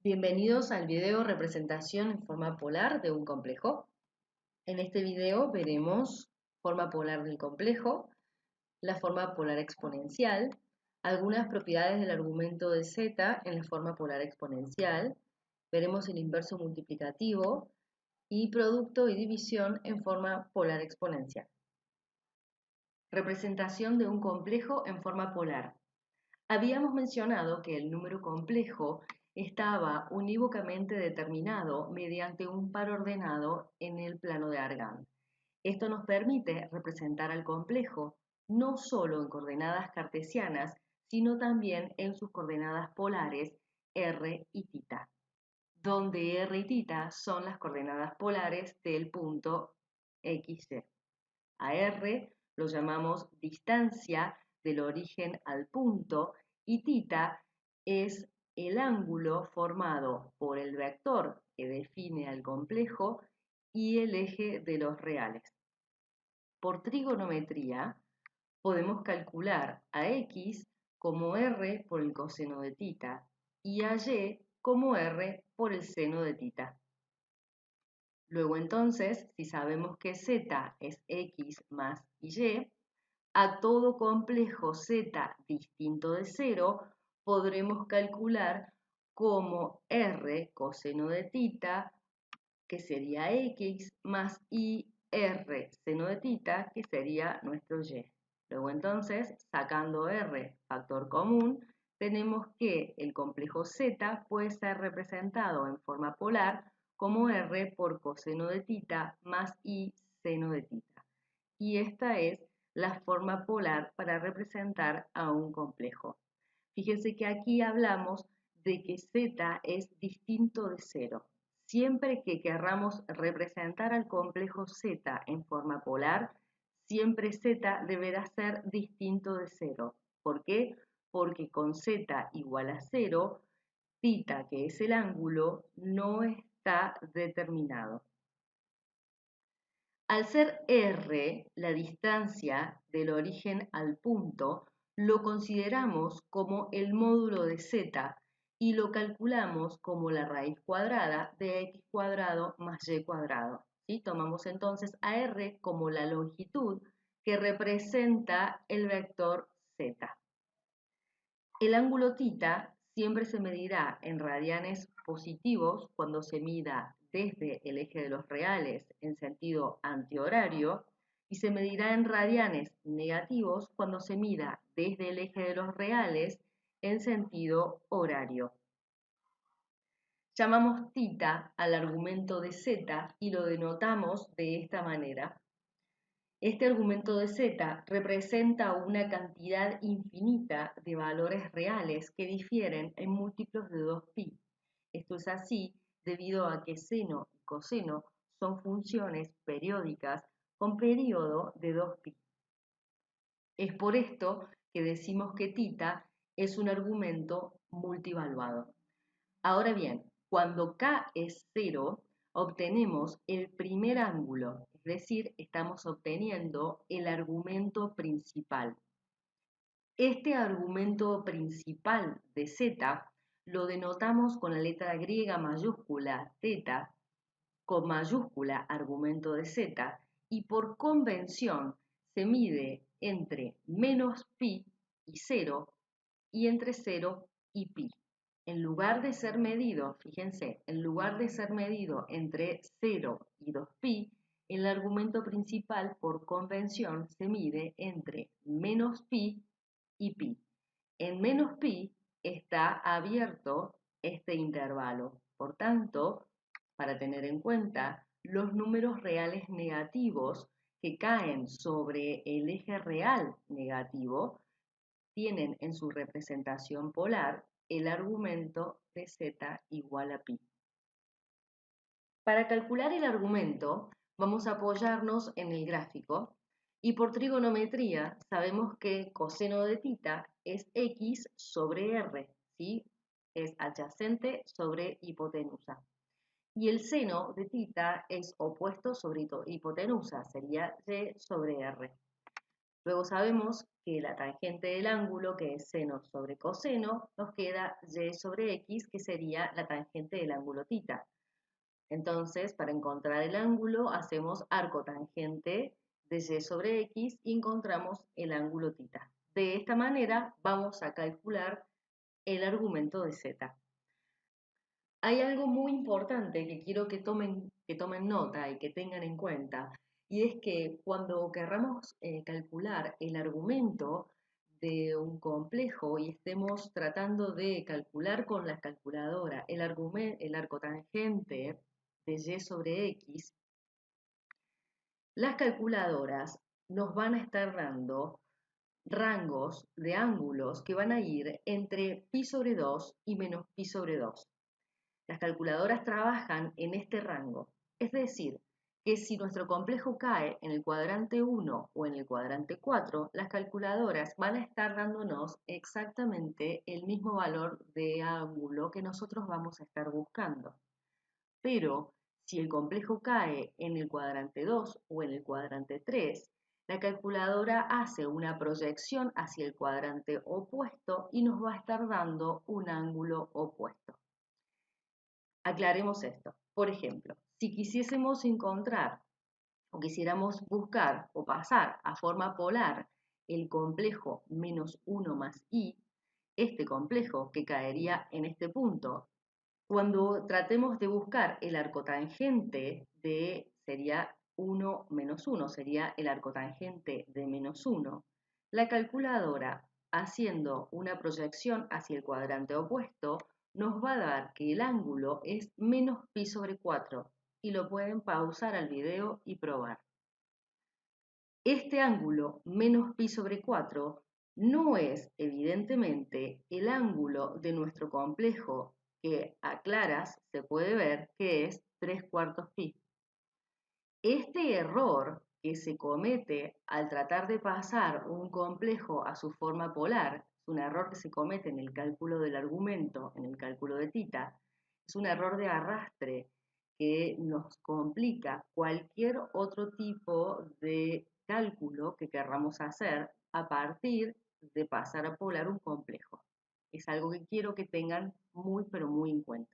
Bienvenidos al video representación en forma polar de un complejo. En este video veremos forma polar del complejo, la forma polar exponencial, algunas propiedades del argumento de z en la forma polar exponencial, veremos el inverso multiplicativo y producto y división en forma polar exponencial. Representación de un complejo en forma polar. Habíamos mencionado que el número complejo estaba unívocamente determinado mediante un par ordenado en el plano de Argand. Esto nos permite representar al complejo no solo en coordenadas cartesianas, sino también en sus coordenadas polares r y θ, donde r y θ son las coordenadas polares del punto XY. A r lo llamamos distancia del origen al punto y θ es el ángulo formado por el vector que define al complejo y el eje de los reales. Por trigonometría podemos calcular a x como r por el coseno de θ y a y como r por el seno de θ. Luego entonces, si sabemos que z es x más y, a todo complejo z distinto de 0 podremos calcular como r coseno de θ, que sería x, más y r seno de θ, que sería nuestro y. Luego entonces, sacando r factor común, tenemos que el complejo z puede ser representado en forma polar como r por coseno de θ más y seno de θ. Y esta es la forma polar para representar a un complejo. Fíjense que aquí hablamos de que z es distinto de 0. Siempre que querramos representar al complejo z en forma polar, siempre z deberá ser distinto de 0. ¿Por qué? Porque con z igual a 0, θ, que es el ángulo, no está determinado. Al ser r la distancia del origen al punto, lo consideramos como el módulo de z y lo calculamos como la raíz cuadrada de x cuadrado más y cuadrado. ¿Sí? Tomamos entonces a r como la longitud que representa el vector z. El ángulo θ siempre se medirá en radianes positivos cuando se mida desde el eje de los reales en sentido antihorario y se medirá en radianes negativos cuando se mida desde el eje de los reales en sentido horario. Llamamos θ al argumento de z y lo denotamos de esta manera. Este argumento de z representa una cantidad infinita de valores reales que difieren en múltiplos de 2π. Esto es así debido a que seno y coseno son funciones periódicas con periodo de 2π. Es por esto que decimos que θ es un argumento multivaluado. Ahora bien, cuando k es 0, obtenemos el primer ángulo, es decir, estamos obteniendo el argumento principal. Este argumento principal de z lo denotamos con la letra griega mayúscula θ, con mayúscula argumento de z, y por convención se mide entre menos π y 0 y entre 0 y π. En lugar de ser medido, fíjense, en lugar de ser medido entre 0 y 2π, el argumento principal por convención se mide entre menos π y π. En menos π está abierto este intervalo. Por tanto, para tener en cuenta, los números reales negativos que caen sobre el eje real negativo tienen en su representación polar el argumento de z igual a π. Para calcular el argumento vamos a apoyarnos en el gráfico y por trigonometría sabemos que coseno de θ es x sobre r, ¿sí? Es adyacente sobre hipotenusa. Y el seno de θ es opuesto sobre hipotenusa, sería y sobre r. Luego sabemos que la tangente del ángulo, que es seno sobre coseno, nos queda y sobre x, que sería la tangente del ángulo θ. Entonces, para encontrar el ángulo, hacemos arco tangente de y sobre x y encontramos el ángulo θ. De esta manera vamos a calcular el argumento de z. Hay algo muy importante que quiero que tomen nota y que tengan en cuenta, y es que cuando querramos calcular el argumento de un complejo y estemos tratando de calcular con la calculadora el arco tangente de y sobre x, las calculadoras nos van a estar dando rangos de ángulos que van a ir entre pi sobre 2 y menos pi sobre 2. Las calculadoras trabajan en este rango, es decir, que si nuestro complejo cae en el cuadrante 1 o en el cuadrante 4, las calculadoras van a estar dándonos exactamente el mismo valor de ángulo que nosotros vamos a estar buscando. Pero si el complejo cae en el cuadrante 2 o en el cuadrante 3, la calculadora hace una proyección hacia el cuadrante opuesto y nos va a estar dando un ángulo opuesto. Aclaremos esto. Por ejemplo, si quisiésemos encontrar o quisiéramos buscar o pasar a forma polar el complejo menos 1 más i, este complejo que caería en este punto, cuando tratemos de buscar el arcotangente sería 1 menos 1, sería el arcotangente de menos 1, la calculadora, haciendo una proyección hacia el cuadrante opuesto, nos va a dar que el ángulo es menos pi sobre 4 y lo pueden pausar al video y probar. Este ángulo menos pi sobre 4 no es evidentemente el ángulo de nuestro complejo que a claras se puede ver que es 3/4 pi. Este error que se comete al tratar de pasar un complejo a su forma polar, es un error que se comete en el cálculo del argumento, en el cálculo de θ, es un error de arrastre que nos complica cualquier otro tipo de cálculo que querramos hacer a partir de pasar a polar un complejo. Es algo que quiero que tengan muy pero muy en cuenta.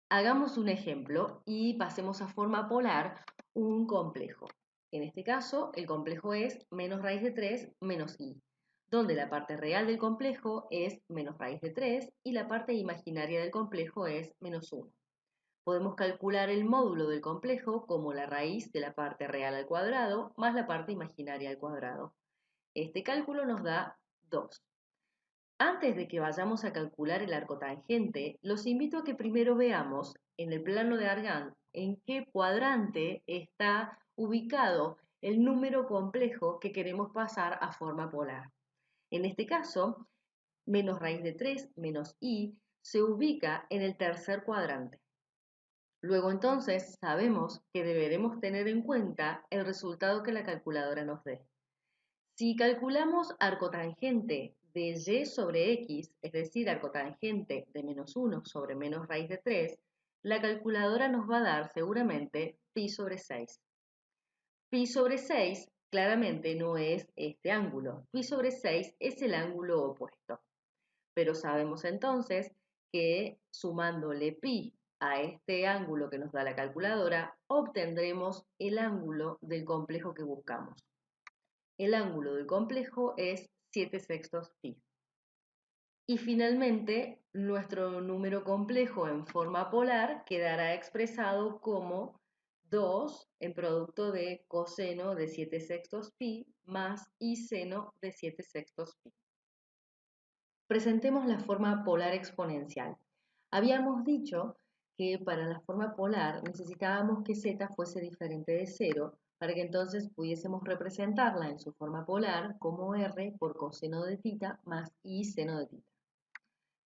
Hagamos un ejemplo y pasemos a forma polar un complejo. En este caso, el complejo es menos raíz de 3 menos i, donde la parte real del complejo es menos raíz de 3 y la parte imaginaria del complejo es menos 1. Podemos calcular el módulo del complejo como la raíz de la parte real al cuadrado más la parte imaginaria al cuadrado. Este cálculo nos da 2. Antes de que vayamos a calcular el arcotangente, los invito a que primero veamos en el plano de Argand en qué cuadrante está ubicado el número complejo que queremos pasar a forma polar. En este caso, menos raíz de 3 menos i se ubica en el tercer cuadrante. Luego entonces sabemos que deberemos tener en cuenta el resultado que la calculadora nos dé. Si calculamos arcotangente de y sobre x, es decir, arcotangente de menos 1 sobre menos raíz de 3, la calculadora nos va a dar seguramente pi sobre 6. Pi sobre 6 claramente no es este ángulo. Pi sobre 6 es el ángulo opuesto. Pero sabemos entonces que sumándole pi a este ángulo que nos da la calculadora, obtendremos el ángulo del complejo que buscamos. El ángulo del complejo es 7/6 pi. Y finalmente, nuestro número complejo en forma polar quedará expresado como 2 en producto de coseno de 7/6 pi más y seno de 7/6 pi. Presentemos la forma polar exponencial. Habíamos dicho que para la forma polar necesitábamos que z fuese diferente de 0 para que entonces pudiésemos representarla en su forma polar como r por coseno de θ más i seno de θ.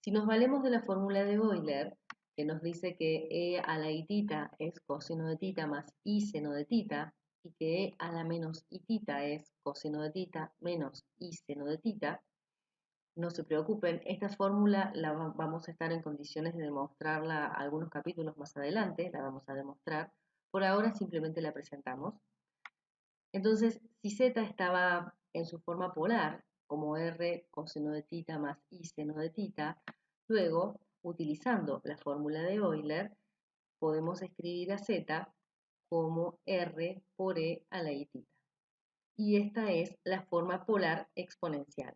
Si nos valemos de la fórmula de Euler, que nos dice que e a la iθ es coseno de θ más i seno de θ, y que e a la menos iθ es coseno de θ menos i seno de θ, no se preocupen, esta fórmula la vamos a estar en condiciones de demostrarla algunos capítulos más adelante, la vamos a demostrar. Por ahora simplemente la presentamos. Entonces, si z estaba en su forma polar, como r coseno de tita más i seno de tita, luego, utilizando la fórmula de Euler, podemos escribir a z como r por e a la i tita. Y esta es la forma polar exponencial.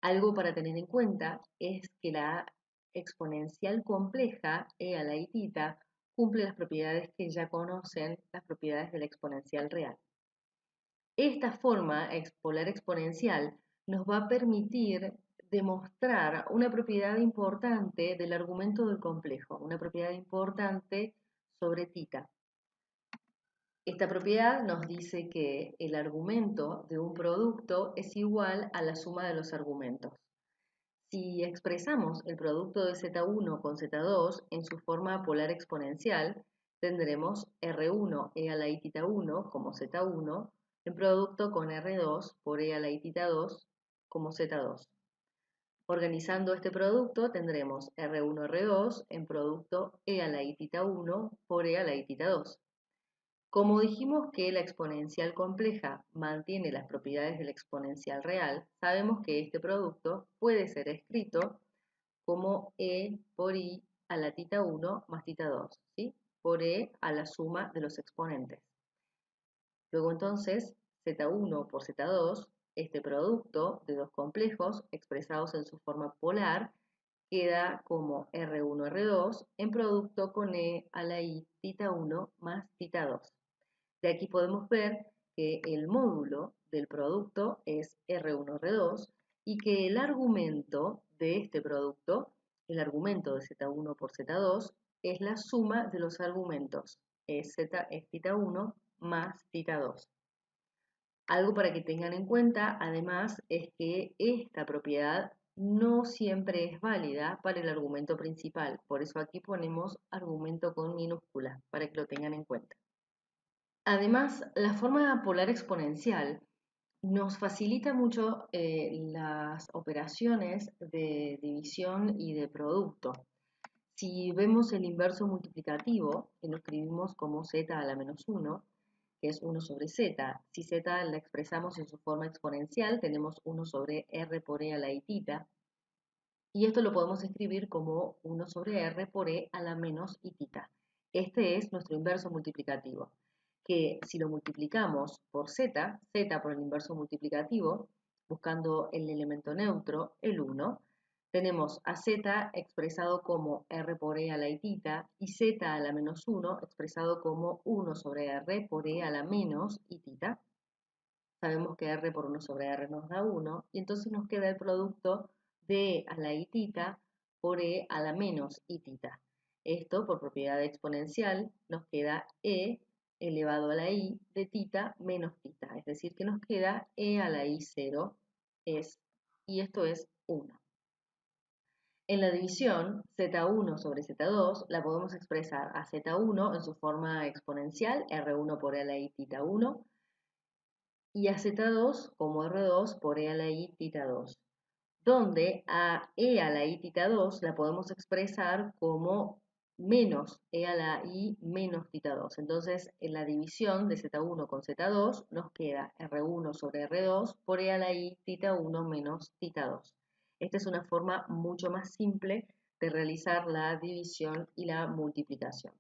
Algo para tener en cuenta es que la exponencial compleja, e a la i tita, cumple las propiedades que ya conocen, las propiedades de la exponencial real. Esta forma polar exponencial nos va a permitir demostrar una propiedad importante del argumento del complejo, una propiedad importante sobre tita. Esta propiedad nos dice que el argumento de un producto es igual a la suma de los argumentos. Si expresamos el producto de Z1 con Z2 en su forma polar exponencial, tendremos R1 e a la i tita 1 como Z1 en producto con R2 por e a la i tita 2 como Z2. Organizando este producto tendremos R1-R2 en producto e a la i tita 1 por e a la i tita 2. Como dijimos que la exponencial compleja mantiene las propiedades de la exponencial real, sabemos que este producto puede ser escrito como e por i a la tita 1 más tita 2, ¿sí? Por e a la suma de los exponentes. Luego entonces, Z1 por Z2, este producto de dos complejos expresados en su forma polar, queda como R1-R2 en producto con e a la i tita 1 más tita 2. De aquí podemos ver que el módulo del producto es R1-R2 y que el argumento de este producto, el argumento de Z1 por Z2, es la suma de los argumentos, es tita 1 más tita 2. Algo para que tengan en cuenta, además, es que esta propiedad no siempre es válida para el argumento principal. Por eso aquí ponemos argumento con minúscula, para que lo tengan en cuenta. Además, la forma polar exponencial nos facilita mucho las operaciones de división y de producto. Si vemos el inverso multiplicativo, que lo escribimos como z a la menos 1, que es 1 sobre z. Si z la expresamos en su forma exponencial, tenemos 1 sobre r por e a la i tita. Y esto lo podemos escribir como 1 sobre r por e a la menos i tita. Este es nuestro inverso multiplicativo, que si lo multiplicamos por z, z por el inverso multiplicativo, buscando el elemento neutro, el 1, tenemos a z expresado como r por e a la i tita y z a la menos 1 expresado como 1 sobre r por e a la menos i tita. Sabemos que r por 1 sobre r nos da 1 y entonces nos queda el producto de e a la i tita por e a la menos i tita. Esto, por propiedad exponencial, nos queda e elevado a la i de tita menos tita, es decir, que nos queda e a la i 0 y esto es 1. En la división, z1 sobre z2 la podemos expresar a z1 en su forma exponencial, r1 por e a la i tita 1, y a z2 como r2 por e a la i tita 2, donde a e a la i tita 2 la podemos expresar como menos e a la i menos tita 2. Entonces, en la división de z1 con z2 nos queda r1 sobre r2 por e a la i tita 1 menos tita 2. Esta es una forma mucho más simple de realizar la división y la multiplicación.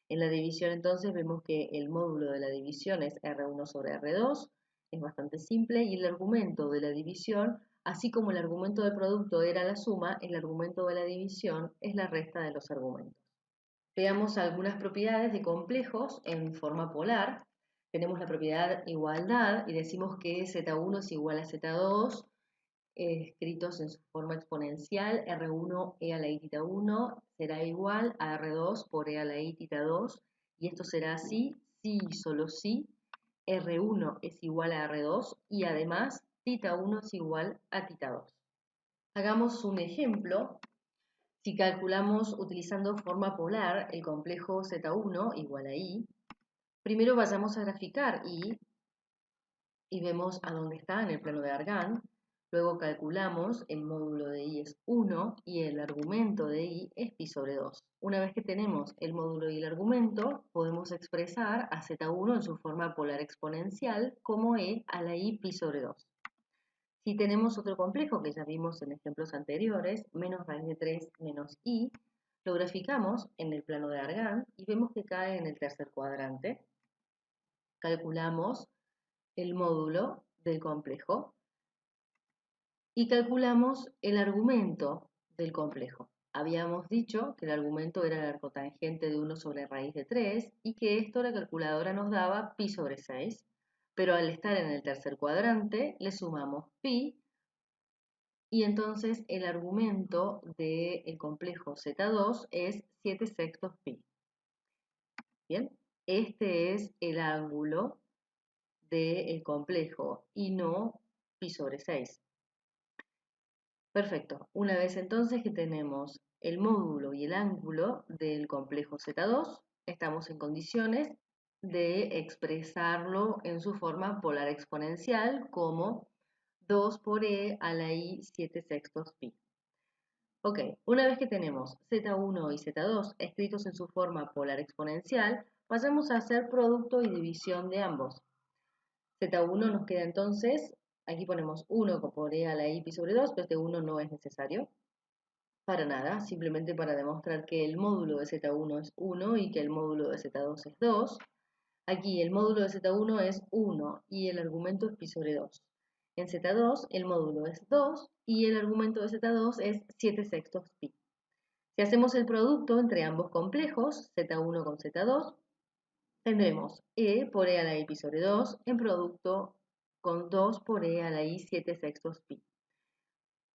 En la división entonces vemos que el módulo de la división es r1 sobre r2, es bastante simple, y el argumento de la división, así como el argumento del producto era la suma, el argumento de la división es la resta de los argumentos. Veamos algunas propiedades de complejos en forma polar. Tenemos la propiedad igualdad y decimos que Z1 es igual a Z2, escritos en su forma exponencial, R1 e a la i tita 1 será igual a R2 por e a la i tita 2, y esto será así si y solo si R1 es igual a R2 y además tita 1 es igual a tita 2. Hagamos un ejemplo. Si calculamos utilizando forma polar el complejo Z1 igual a I, primero vayamos a graficar I y vemos a dónde está en el plano de Argand. Luego calculamos, el módulo de i es 1 y el argumento de i es pi sobre 2. Una vez que tenemos el módulo y el argumento, podemos expresar a z1 en su forma polar exponencial como e a la i pi sobre 2. Si tenemos otro complejo que ya vimos en ejemplos anteriores, menos raíz de 3 menos i, lo graficamos en el plano de Argand y vemos que cae en el tercer cuadrante. Calculamos el módulo del complejo y calculamos el argumento del complejo. Habíamos dicho que el argumento era el arcotangente de 1 sobre raíz de 3 y que esto la calculadora nos daba pi sobre 6, pero al estar en el tercer cuadrante le sumamos pi y entonces el argumento del complejo Z2 es 7 sextos pi. Bien, este es el ángulo del complejo y no pi sobre 6. Perfecto. Una vez entonces que tenemos el módulo y el ángulo del complejo Z2, estamos en condiciones de expresarlo en su forma polar exponencial como 2 por e a la i 7 sextos pi. Ok, una vez que tenemos Z1 y Z2 escritos en su forma polar exponencial, pasamos a hacer producto y división de ambos. Z1 nos queda entonces, aquí ponemos 1 por e a la i pi sobre 2, pero este 1 no es necesario para nada, simplemente para demostrar que el módulo de Z1 es 1 y que el módulo de Z2 es 2. Aquí el módulo de Z1 es 1 y el argumento es pi sobre 2. En Z2 el módulo es 2 y el argumento de Z2 es 7 sextos pi. Si hacemos el producto entre ambos complejos, Z1 con Z2, tendremos e por e a la i pi sobre 2 en producto con 2 por e a la i 7 sextos pi.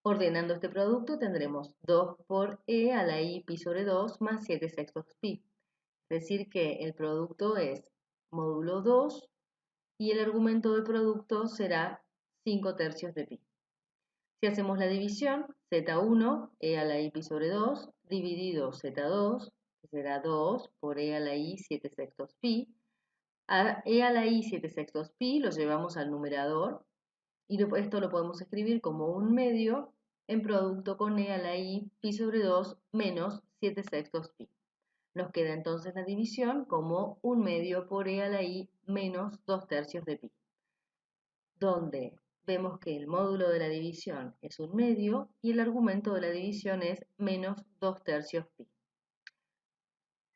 Ordenando este producto tendremos 2 por e a la i pi sobre 2 más 7 sextos pi. Es decir que el producto es módulo 2 y el argumento del producto será 5 tercios de pi. Si hacemos la división, Z1, e a la i pi sobre 2, dividido Z2, que será 2 por e a la i 7 sextos pi. A e a la i 7 sextos pi lo llevamos al numerador y esto lo podemos escribir como un medio en producto con e a la i pi sobre 2 menos 7 sextos pi. Nos queda entonces la división como un medio por e a la i menos 2 tercios de pi, donde vemos que el módulo de la división es un medio y el argumento de la división es menos 2 tercios pi.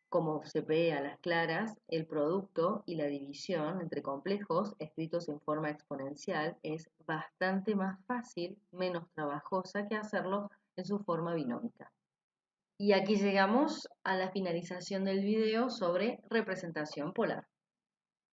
Como se ve a las claras, el producto y la división entre complejos escritos en forma exponencial es bastante más fácil, menos trabajosa que hacerlo en su forma binómica. Y aquí llegamos a la finalización del video sobre representación polar.